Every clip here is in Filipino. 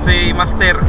si Master.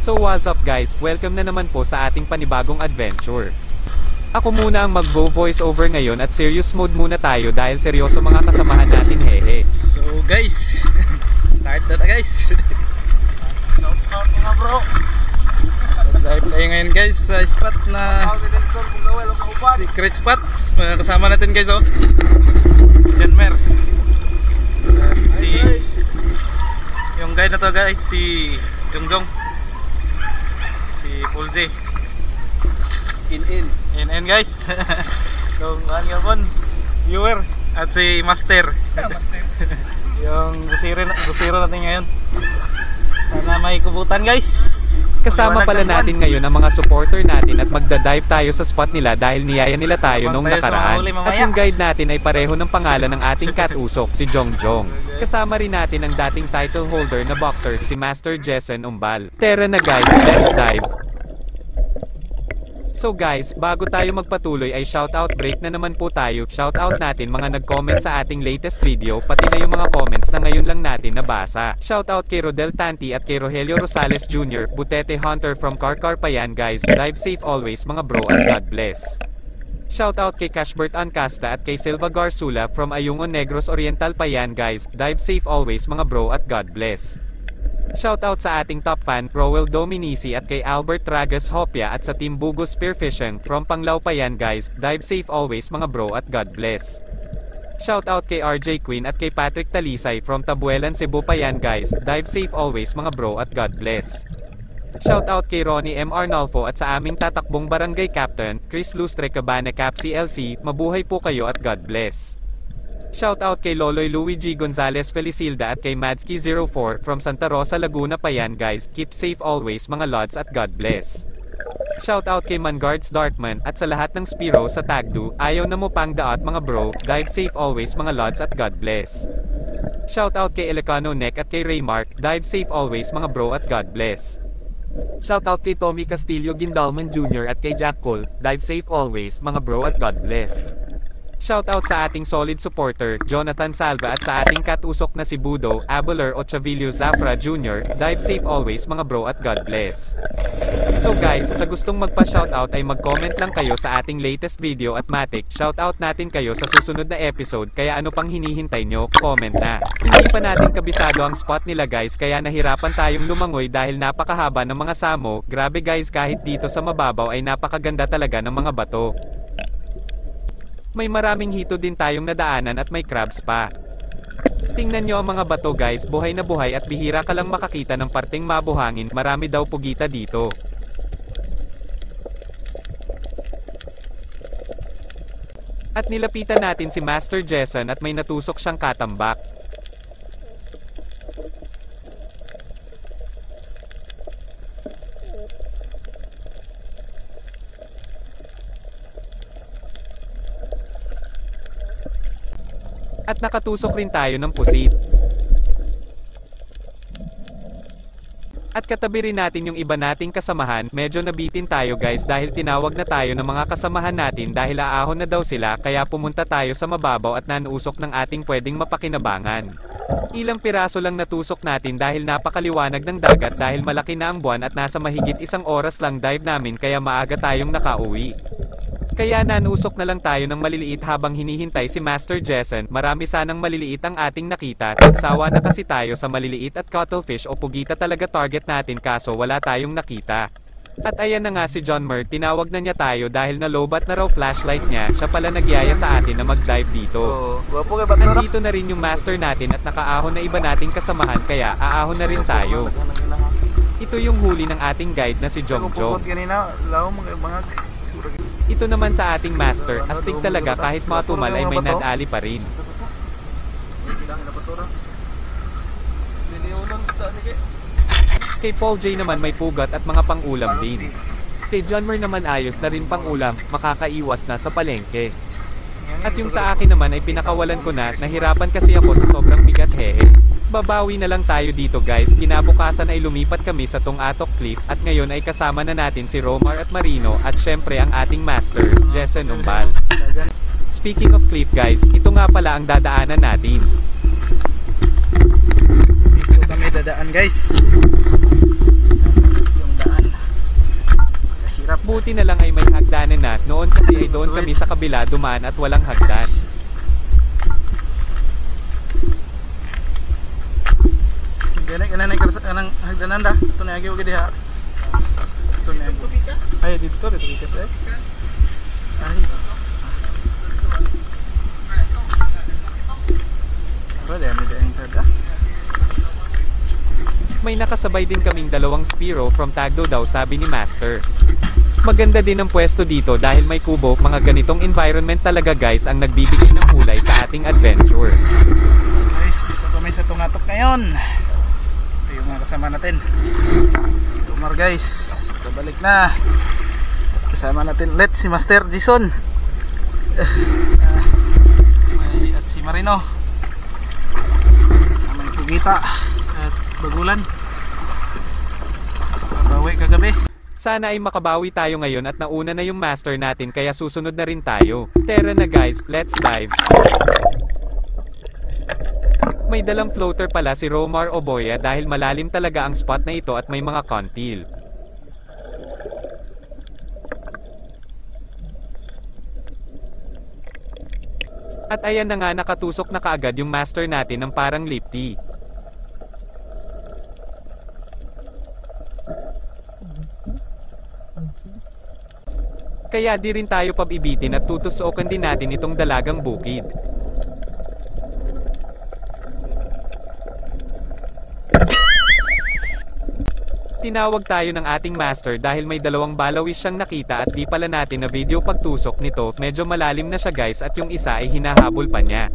So what's up guys, welcome na naman po sa ating panibagong adventure. Ako muna ang mag-voice over ngayon at serious mode muna tayo dahil seryoso mga kasamahan natin, hehe. So guys, start na guys. Shout out mga bro. Dive tayo ngayon guys sa spot na secret spot. Kasama natin guys oh, John Mer. Si yung guide na to guys, si Jongjong, si Paul J. In guys. So nga po viewer at si Master. Yung busiro natin ngayon. Sana may kubutan guys. Kasama pala natin ngayon ang mga supporter natin at magda-dive tayo sa spot nila dahil niyaya nila tayo nung nakaraan. At yung guide natin ay pareho ng pangalan ng ating cat usok, si Jongjong. Kasama rin natin ang dating title holder na boxer, si Master Jessen Umbal. Tara na guys, let's dive! So guys, bago tayo magpatuloy ay shoutout break na naman po tayo. Shoutout natin mga nag-comment sa ating latest video, pati na yung mga comments na ngayon lang natin nabasa. Shoutout kay Rodel Tanti at kay Rogelio Rosales Jr., Butete Hunter from Carcar pa yan guys. Dive safe always mga bro and God bless. Shoutout kay Cashbert Ancasta at kay Silva Garsula from Ayungon Negros Oriental pa yan guys. Dive safe always mga bro at God bless. Shoutout sa ating top fan, Roel Dominici at kay Albert Tragas Hopia at sa Team Bugo Spearfishing from Panglao pa yan guys. Dive safe always mga bro at God bless. Shoutout kay RJ Queen at kay Patrick Talisay from Tabuelan Cebu pa yan guys. Dive safe always mga bro at God bless. Shoutout kay Ronnie M. Arnolfo at sa aming tatakbong barangay captain, Chris Lustre Cabana Cap CLC. Mabuhay po kayo at God bless. Shoutout kay Loloy Luigi Gonzalez Felicilda at kay Madsky04 from Santa Rosa Laguna pa yan guys. Keep safe always mga lods at God bless. Shoutout kay Manguards Dartman at sa lahat ng Spiro sa Tagdu. Ayaw na mo pang daat mga bro. Dive safe always mga lods at God bless. Shoutout kay Elecano Neck at kay Raymark. Dive safe always mga bro at God bless. Shoutout kay Tommy Castillo Gindalman Jr. at kay Jack Cole. Dive safe always mga bro at God bless. Shoutout sa ating solid supporter, Jonathan Salva at sa ating cat usok na si Budo, Abeler o Chavillo Zafra Jr. Dive safe always mga bro at God bless. So guys, sa gustong magpa-shoutout ay mag-comment lang kayo sa ating latest video at matik, shoutout natin kayo sa susunod na episode, kaya ano pang hinihintay nyo, comment na. Hindi pa natin kabisado ang spot nila guys kaya nahirapan tayong lumangoy dahil napakahaba ng mga samo. Grabe guys, kahit dito sa mababaw ay napakaganda talaga ng mga bato. May maraming hito din tayong nadaanan at may crabs pa. Tingnan nyo ang mga bato guys, buhay na buhay at bihira ka lang makakita ng parteng mabuhangin, marami daw pugita dito. At nilapitan natin si Master Jessen at may natusok siyang katambak. At nakatusok rin tayo ng pusit. At katabi rin natin yung iba nating kasamahan, medyo nabitin tayo guys dahil tinawag na tayo ng mga kasamahan natin dahil aahon na daw sila kaya pumunta tayo sa mababaw at nanusok ng ating pwedeng mapakinabangan. Ilang piraso lang natusok natin dahil napakaliwanag ng dagat dahil malaki na ang buwan at nasa mahigit 1 oras lang dive namin kaya maaga tayong nakauwi. Kaya nanusok na lang tayo ng maliliit habang hinihintay si Master Jessen. Marami sanang maliliit ang ating nakita. Nagsawa na kasi tayo sa maliliit at cuttlefish o pugita talaga target natin kaso wala tayong nakita. At ayan na nga si John Mer, tinawag na niya tayo dahil nalobat na raw flashlight niya. Siya pala nagyaya sa atin na mag-dive dito. Andito na rin yung master natin at nakaahon na iba nating kasamahan kaya aahon na rin tayo. Ito yung huli ng ating guide na si Jongjong. Ito naman sa ating master, astig talaga kahit matumal ay may nadali pa rin. Kay Paul J naman may pugat at mga pang-ulam din. Kay John Mer naman ayos na rin pang-ulam, makakaiwas na sa palengke. At yung sa akin naman ay pinakawalan ko na, nahirapan kasi ako sa sobrang bigat hehe. Babawi na lang tayo dito guys, kinabukasan ay lumipat kami sa Tungatok Cliff at ngayon ay kasama na natin si Romar at Marino at syempre ang ating master, Jessen Umbal. Speaking of cliff guys, ito nga pala ang dadaanan natin. Dito kami dadaan guys. Yung daan. Kahirap. Buti na lang ay may hagdanan na, noon kasi ay doon kami sa kabila dumaan at walang hagdan. Ganay kanang hagdanan da. Ito na agi ugid diha. Ito na agi. Ay dito bikas eh. Ay. May nakasabay din kaming dalawang Spiro from Tagdo daw sabi ni Master. Maganda din ang pwesto dito dahil may kubo, mga ganitong environment talaga guys ang nagbibigay ng kulay sa ating adventure. Guys, dito kami sa Tungatok ngayon. Ito yung mga kasama natin. Si Omar guys, kabalik na. At kasama natin ulit si Master Jason. At si Marino. May Pugita at Bagulan. Babawi kagabi. Sana ay makabawi tayo ngayon at nauna na yung master natin kaya susunod na rin tayo. Tara na guys, let's dive. May dalang floater pala si Romar Oboya dahil malalim talaga ang spot na ito at may mga kontil. At ayan na nga, nakatusok na kaagad yung master natin ng parang lifty. Kaya di rin tayo pabibitin at tutusokan din natin itong dalagang bukid. Tinawag tayo ng ating master dahil may dalawang balawis siyang nakita at di pala natin na video pagtusok nito, medyo malalim na siya guys at yung isa ay hinahabol pa niya.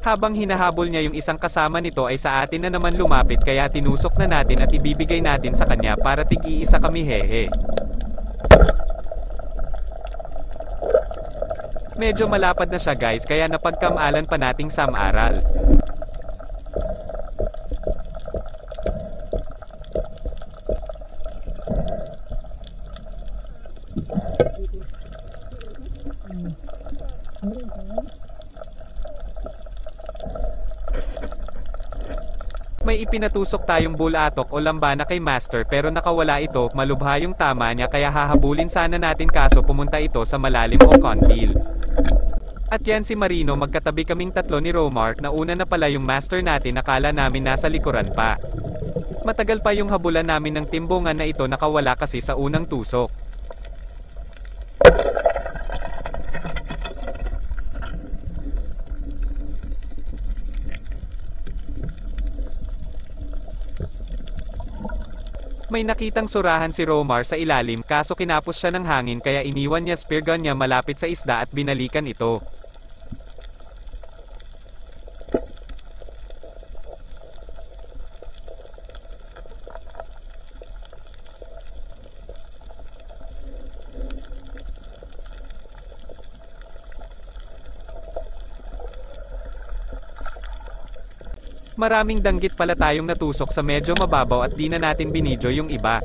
Habang hinahabol niya yung isang kasama nito ay sa atin na naman lumapit kaya tinusok na natin at ibibigay natin sa kanya para tig-iisa kami hehe. Medyo malapad na siya guys kaya napagkamalan pa nating samaral. May ipinatusok tayong bulatok o lambana kay master pero nakawala ito, malubha yung tama niya kaya hahabulin sana natin kaso pumunta ito sa malalim o kontil. At yan si Marino, magkatabi kaming tatlo ni Romar, nauna na pala yung master natin, nakala namin nasa likuran pa. Matagal pa yung habulan namin ng timbungan na ito, nakawala kasi sa unang tusok. May nakitang surahan si Romar sa ilalim kaso kinapos siya ng hangin kaya iniwan niya spear gun niya malapit sa isda at binalikan ito. Maraming danggit pala tayong natusok sa medyo mababaw at di na natin binidyo yung iba.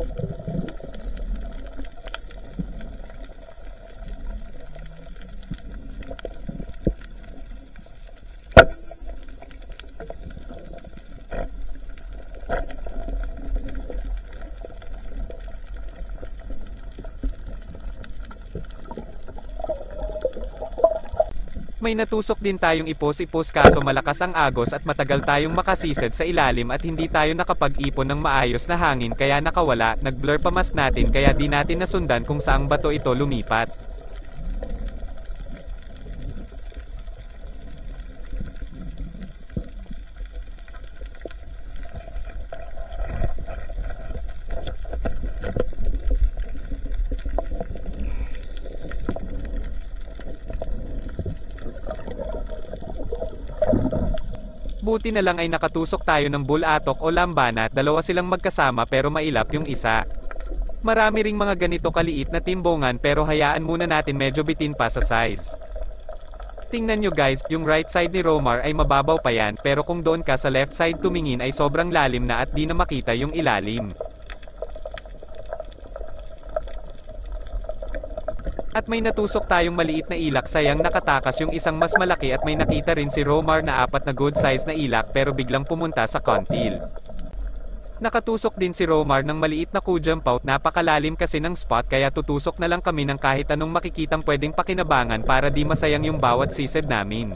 May natusok din tayong ipos-ipos kaso malakas ang agos at matagal tayong makasised sa ilalim at hindi tayo nakapag-ipon ng maayos na hangin kaya nakawala, nag-blur pa mask natin kaya di natin nasundan kung saang bato ito lumipat. Buti na lang ay nakatusok tayo ng bulatok o lambana, dalawa silang magkasama pero mailap yung isa. Marami ring mga ganito kaliit na timbongan pero hayaan muna natin medyo bitin pa sa size. Tingnan nyo guys, yung right side ni Romar ay mababaw pa yan pero kung doon ka sa left side tumingin ay sobrang lalim na at di na makita yung ilalim. At may natusok tayong maliit na ilak, sayang nakatakas yung isang mas malaki at may nakita rin si Romar na 4 na good size na ilak pero biglang pumunta sa kontil. Nakatusok din si Romar ng maliit na kujam pout, napakalalim kasi ng spot kaya tutusok na lang kami ng kahit anong makikitang pwedeng pakinabangan para di masayang yung bawat sised namin.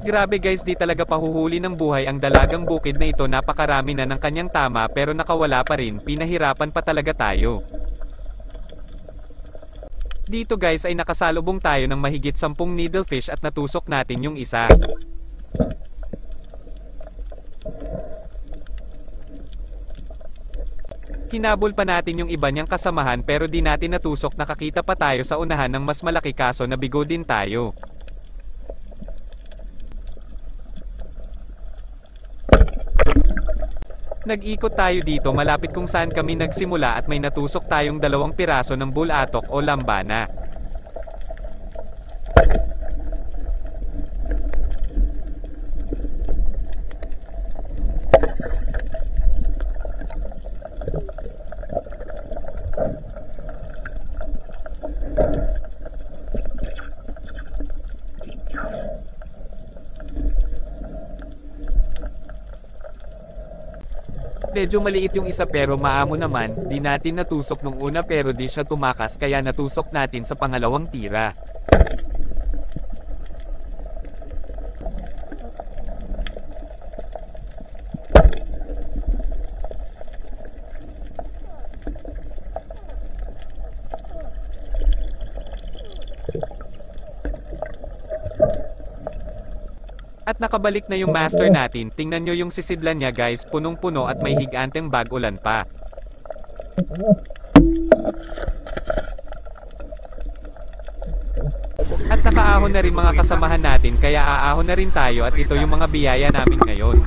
Grabe guys, di talaga pahuhuli ng buhay ang dalagang bukid na ito, napakarami na ng kanyang tama pero nakawala pa rin, pinahirapan pa talaga tayo. Dito guys ay nakasalubong tayo ng mahigit 10 needlefish at natusok natin yung isa. Hinabol pa natin yung iba niyang kasamahan pero di natin natusok, nakakita pa tayo sa unahan ng mas malaki kaso nabigo din tayo. Nag-ikot tayo dito malapit kung saan kami nagsimula at may natusok tayong 2 piraso ng bulatok o lambana. Medyo maliit yung isa pero maamo naman, di natin natusok nung una pero di siya tumakas kaya natusok natin sa pangalawang tira. At nakabalik na yung master natin, tingnan nyo yung sisidlan niya guys, punong-puno at may higanteng bag-ulan pa. At nakaahon na rin mga kasamahan natin kaya aahon na rin tayo at ito yung mga biyaya namin ngayon.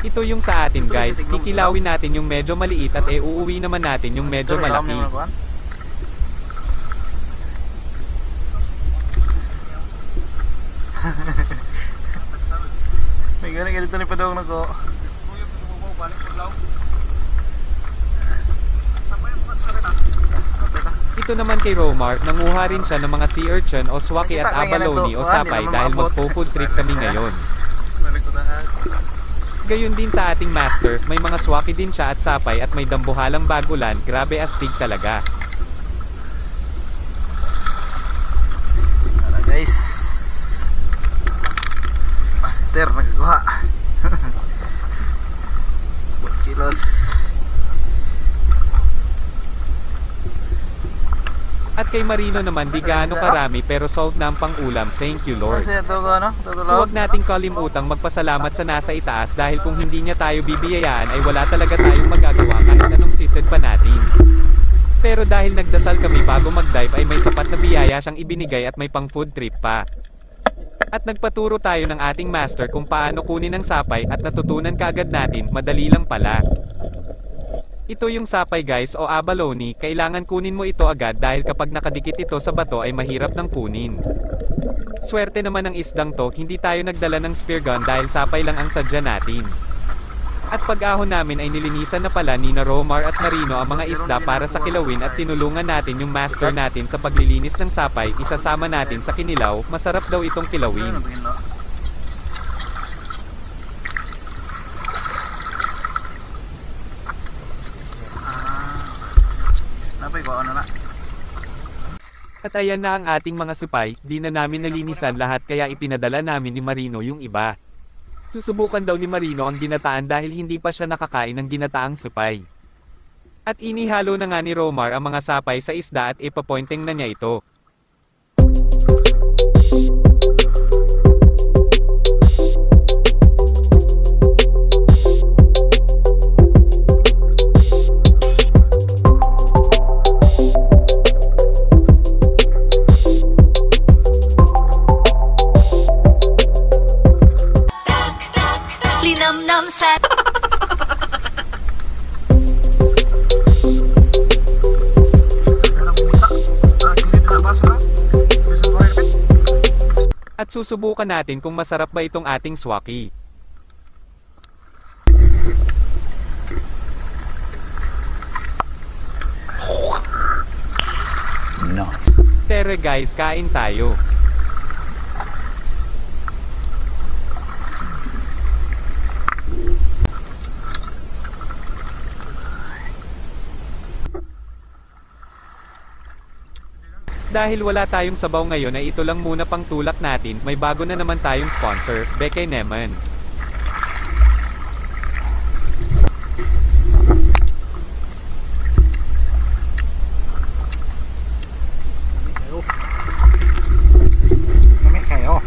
Ito yung sa atin guys, kikilawin natin yung medyo maliit at uuwi naman natin yung medyo malaki. May ganang ganito ni Padong na ko. Ito naman kay Romar, nanguha rin siya ng mga sea urchin o swaki at abalone o sapay dahil magpo-food trip kami ngayon. Gayon din sa ating master, may mga swaki din siya at sapay at may dambuhalang bagulan, grabe astig talaga. Tara guys, master nagkuha 4 kilos. At kay Marino naman di gaano karami pero solve na ang pang-ulam, thank you Lord. Huwag nating kalimutang magpasalamat sa nasa itaas dahil kung hindi niya tayo bibiyayaan ay wala talaga tayong magagawa kahit anong sised pa natin. Pero dahil nagdasal kami bago mag-dive ay may sapat na biyaya siyang ibinigay at may pang food trip pa. At nagpaturo tayo ng ating master kung paano kunin ang sapay at natutunan kaagad natin, madali lang pala. Ito yung sapay guys o abalone, kailangan kunin mo ito agad dahil kapag nakadikit ito sa bato ay mahirap nang kunin. Swerte naman ng isdang to, hindi tayo nagdala ng spear gun dahil sapay lang ang sadya natin. At pag-ahon namin ay nilinisan na pala ni Romar at Marino ang mga isda para sa kilawin at tinulungan natin yung master natin sa paglilinis ng sapay, isasama natin sa kinilaw, masarap daw itong kilawin. At ayan na ang ating mga supay, di na namin nalinisan lahat kaya ipinadala namin ni Marino yung iba. Susubukan daw ni Marino ang ginataan dahil hindi pa siya nakakain ng ginataang supay. At inihalo na nga ni Romar ang mga sapay sa isda at ipapointing na niya ito. Susubukan natin kung masarap ba itong ating swaki. Tere guys, kain tayo. Dahil wala tayong sabaw ngayon ay ito lang muna pang tulak natin, may bago na naman tayong sponsor, Bekay Neman. Namit kayo.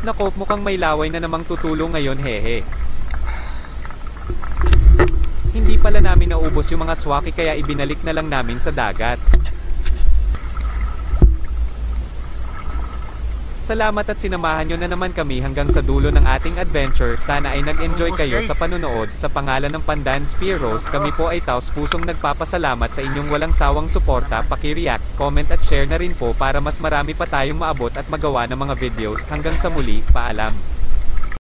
Nako, mukhang may laway na namang tutulong ngayon, hehe. Hindi pala namin naubos yung mga swaki kaya ibinalik na lang namin sa dagat. Salamat at sinamahan nyo na naman kami hanggang sa dulo ng ating adventure. Sana ay nag-enjoy kayo sa panonood. Sa pangalan ng Pandan Spearos, kami po ay taos pusong nagpapasalamat sa inyong walang sawang suporta. Paki-react, comment at share na rin po para mas marami pa tayong maabot at magawa ng mga videos. Hanggang sa muli, paalam.